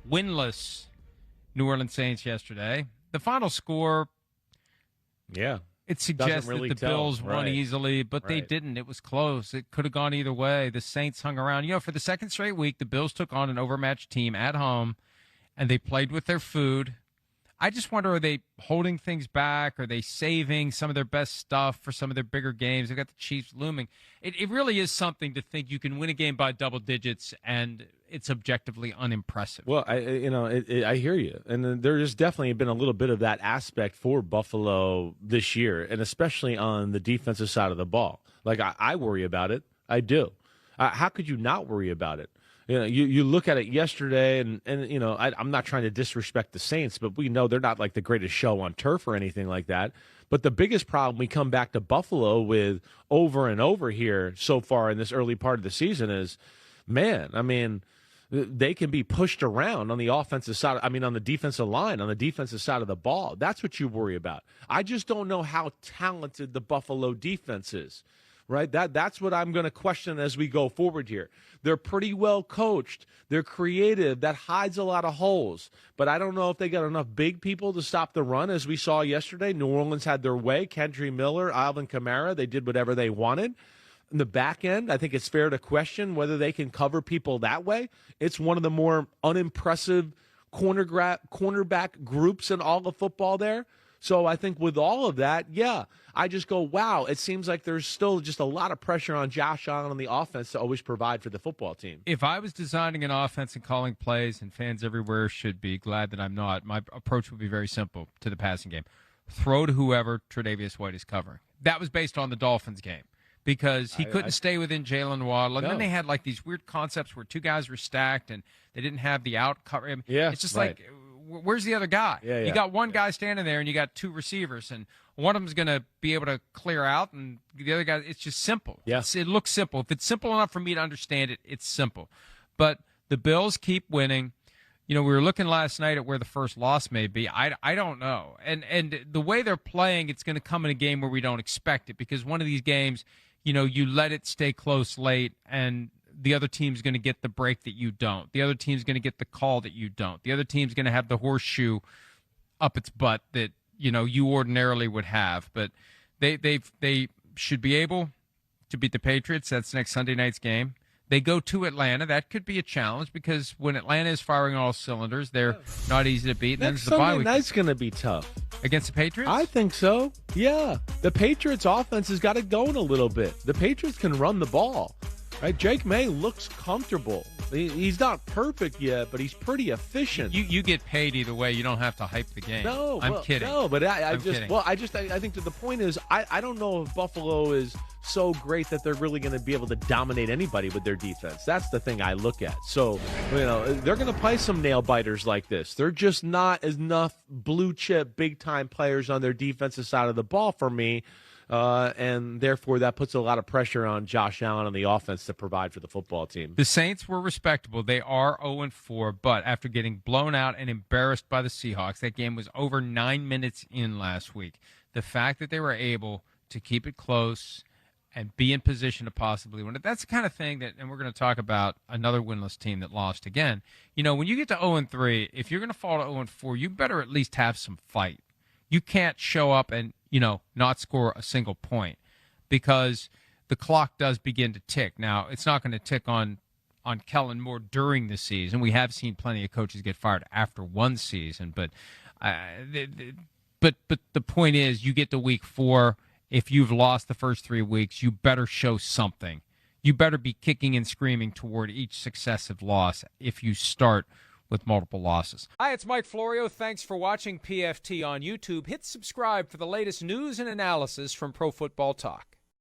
winless New Orleans Saints yesterday. The final score, it suggests really that the tell. Bills won Right. easily, but they didn't. It was close. It could have gone either way. The Saints hung around. For the second straight week, the Bills took on an overmatched team at home, and they played with their food. I just wonder, are they holding things back? Are they saving some of their best stuff for some of their bigger games? They've got the Chiefs looming. It really is something to think you can win a game by double digits, and it's objectively unimpressive. Well, I hear you, and there's definitely been a little bit of that aspect for Buffalo this year, and especially on the defensive side of the ball. Like I worry about it. I do. How could you not worry about it? You look at it yesterday, and I'm not trying to disrespect the Saints, but we know they're not like the greatest show on turf or anything like that. But the biggest problem we come back to Buffalo with over and over here so far in this early part of the season is, they can be pushed around on the offensive side. On the defensive line, on the defensive side of the ball. That's what you worry about. I just don't know how talented the Buffalo defense is. Right, that's what I'm going to question as we go forward here. They're pretty well coached. They're creative. That hides a lot of holes. But I don't know if they got enough big people to stop the run, as we saw yesterday. New Orleans had their way. Kendry Miller, Alvin Kamara, they did whatever they wanted. In the back end, I think it's fair to question whether they can cover people that way. It's one of the more unimpressive cornerback groups in all of football there. So I think with all of that, I just go, wow, it seems like there's still just a lot of pressure on Josh Allen on the offense to always provide for the football team. If I was designing an offense and calling plays, and fans everywhere should be glad that I'm not, my approach would be very simple to the passing game. Throw to whoever Tre'Davious White is covering. That was based on the Dolphins game because he couldn't stay within Jalen Waddle. And then they had like these weird concepts where two guys were stacked and they didn't have the out cover. It's just like, where's the other guy? You got one guy standing there and you got two receivers, and one of them's going to be able to clear out, and the other guy, it's just simple. It looks simple. If it's simple enough for me to understand it, it's simple. But the Bills keep winning. We were looking last night at where the first loss may be. I don't know. And the way they're playing, it's going to come in a game where we don't expect it, because one of these games, you let it stay close late, and the other team's going to get the break that you don't. The other team's going to get the call that you don't. The other team's going to have the horseshoe up its butt that, you ordinarily would have. But they should be able to beat the Patriots. That's next Sunday night's game. They go to Atlanta. That could be a challenge, because when Atlanta is firing all cylinders, they're not easy to beat. Next Sunday night's going to be tough. Against the Patriots? I think so, yeah. The Patriots' offense has got it going a little bit. The Patriots can run the ball. Right, Jake May looks comfortable. He's not perfect yet, but he's pretty efficient. You get paid either way. You don't have to hype the game. No, I'm kidding. No, but I kidding. think that the point is, I don't know if Buffalo is so great that they're really going to be able to dominate anybody with their defense. That's the thing I look at. So, they're going to play some nail biters like this. They're just not enough blue chip, big time players on their defensive side of the ball for me. And therefore, that puts a lot of pressure on Josh Allen on the offense to provide for the football team. The Saints were respectable. They are 0-4, but after getting blown out and embarrassed by the Seahawks, that game was over 9 minutes in last week. The fact that they were able to keep it close and be in position to possibly win it, that's the kind of thing that, and we're going to talk about another winless team that lost again. When you get to 0-3, if you're going to fall to 0-4, you better at least have some fight. You can't show up and not score a single point, because the clock does begin to tick. Now, it's not going to tick on Kellen Moore during the season. We have seen plenty of coaches get fired after one season, but the point is, you get to week 4. If you've lost the first 3 weeks, you better show something. You better be kicking and screaming toward each successive loss if you start with multiple losses. Hi, it's Mike Florio. Thanks for watching PFT on YouTube. Hit subscribe for the latest news and analysis from Pro Football Talk.